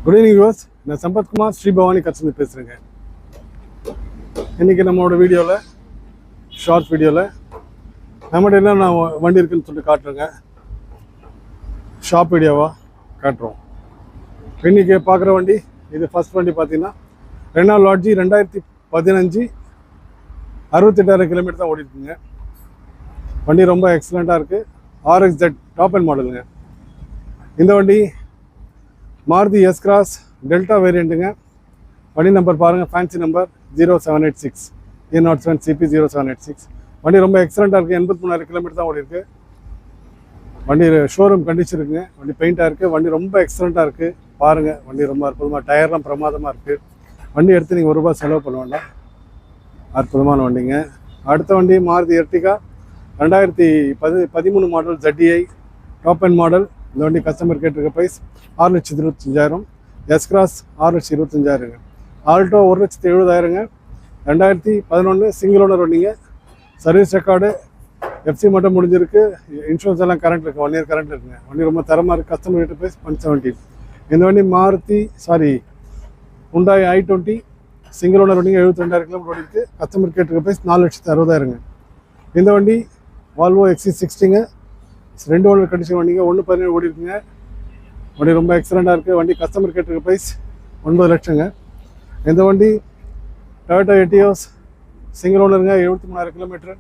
Good evening viewers. நான் சம்பத்குமார் ஸ்ரீ பவானி கட்சிலேருந்து பேசுகிறேங்க. இன்றைக்கி நம்மளோட வீடியோவில் ஷார்ட் வீடியோவில் நம்மகிட்ட என்ன நான் வண்டி இருக்குதுன்னு சொல்லிட்டு காட்டுறேங்க. ஷாப் வீடியோவாக காட்டுறோம். இன்றைக்கி பார்க்குற வண்டி இது ஃபஸ்ட் வண்டி பார்த்தீங்கன்னா ரெனால்ட் லாட்ஜி 2015 68,000 கிலோமீட்டர் தான் ஓடிட்டுருக்குங்க. வண்டி ரொம்ப எக்ஸலண்ட்டாக இருக்குது. RXZ டாப் அண்ட் மாடலுங்க. இந்த வண்டி மாருதி எஸ் கிராஸ் டெல்டா வேரியண்ட்டுங்க. வண்டி நம்பர் பாருங்கள், ஃபேன்சி நம்பர் 0786 A07 CP 0786. வண்டி ரொம்ப எக்ஸலண்ட்டாக இருக்குது. 83,000 கிலோமீட்டர் தான் ஓடி இருக்குது. வண்டி ஷோரூம் கண்டிஷன் இருக்குங்க. வண்டி பெயிண்டாக இருக்குது. வண்டி ரொம்ப எக்ஸலண்ட்டாக இருக்குது. பாருங்கள், வண்டி ரொம்ப அற்புதமாக, டயர்லாம் பிரமாதமாக இருக்குது. வண்டி எடுத்து நீங்கள் ₹1 செலவு பண்ண வேண்டாம். அற்புதமான வண்டிங்க. அடுத்த வண்டி Maruti Ertiga 2013 model ZDI top and model. இந்த வண்டி கஸ்டமர் கேட்டிருக்க price 6,25,000. S Cross 6,25,000. Alto 1,70,000. 2011 single owner வண்டிங்க. சர்வீஸ் ரெக்கார்டு FC மட்டும் முடிஞ்சிருக்கு. இன்சூரன்ஸ் எல்லாம் கரண்ட் இருக்குது, 1 இயர் கரண்ட் இருக்குங்க. வண்டி ரொம்ப தரமாக இருக்குது. கஸ்டமர் கேட்ட ப்ரைஸ் 170. இந்த வண்டி Hyundai i20 சிங்கிள் ஓனர் வண்டிங்க. 72,000 கிலோமீட்டர் ஓடி இருக்குது. கஸ்டமர் கேட்டிருக்க ப்ரைஸ் 4,60,000. இந்த வண்டி வால்வோ XC60ங்க. 2 ஓனர் கண்டிஷன் வண்டிங்க. 1,17 ஓடி இருக்குங்க. வண்டி ரொம்ப எக்ஸலண்ட்டாக இருக்குது. வண்டி கஸ்டமர் கேட்டிருக்க ப்ரைஸ் 9 லட்சங்க. இந்த வண்டி டொயோட்டா எட்டியோஸ் சிங்கிள் ஓனருங்க. 73,000 கிலோமீட்டர்.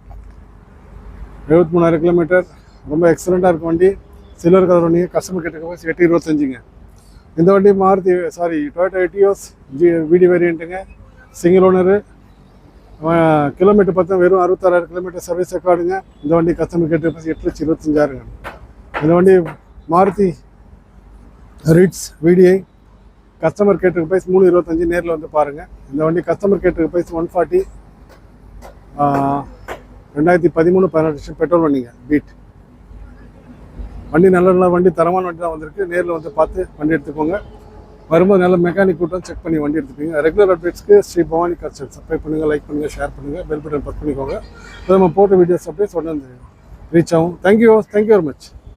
73,000 கிலோமீட்டர். ரொம்ப எக்ஸலண்ட்டாக இருக்குது வண்டி. சில்வர் கலர் வண்டிங்க. கஸ்டமர் கேட்டிருக்க ப்ரைஸ் 8,25ங்க. இந்த வண்டி டொயோட்டா எட்டியோஸ் VD வேரியண்ட்டுங்க. Single owner. கிலோமீட்டர் பார்த்தா வெறும் 66,000 கிலோமீட்டர் சர்வீஸ் ரெக்கார்டுங்க. இந்த வண்டி கஸ்டமர் கேட்ட ப்ரைஸ் 8,25,000. இந்த வண்டி மாருதி ரிட்ஸ் VDI கஸ்டமர் கேட்டிருக்க ப்ரைஸ் 3,25. நேரில் வந்து பாருங்கள். இந்த வண்டி கஸ்டமர் கேட்டிருக்க ப்ரைஸ் 140. 2013 18 பெட்ரோல் வண்டிங்க. பீட் வண்டி நல்ல வண்டி, தரமான வண்டி தான் வந்திருக்கு. நேரில் வந்து பார்த்து வண்டி எடுத்துக்கோங்க. வரும்போது நல்ல மெக்கானிக் கூட்டம் செக் பண்ணி வண்டி எடுத்துப்பீங்க. ரெகுலர் அப்டேட்ஸ்க்கு ஸ்ரீ பவானி கட்சி சப்ஸ்கிரைப் பண்ணுங்கள், லைக் பண்ணுங்கள், ஷேர் பண்ணுங்கள், பெல் பட்டன் ப்ரெஸ் பண்ணிக்கோங்க. நம்ம போட்ட வீடியோஸ் அப்டேட்ஸ் உடனே ரீச் ஆகும். Thank you very much.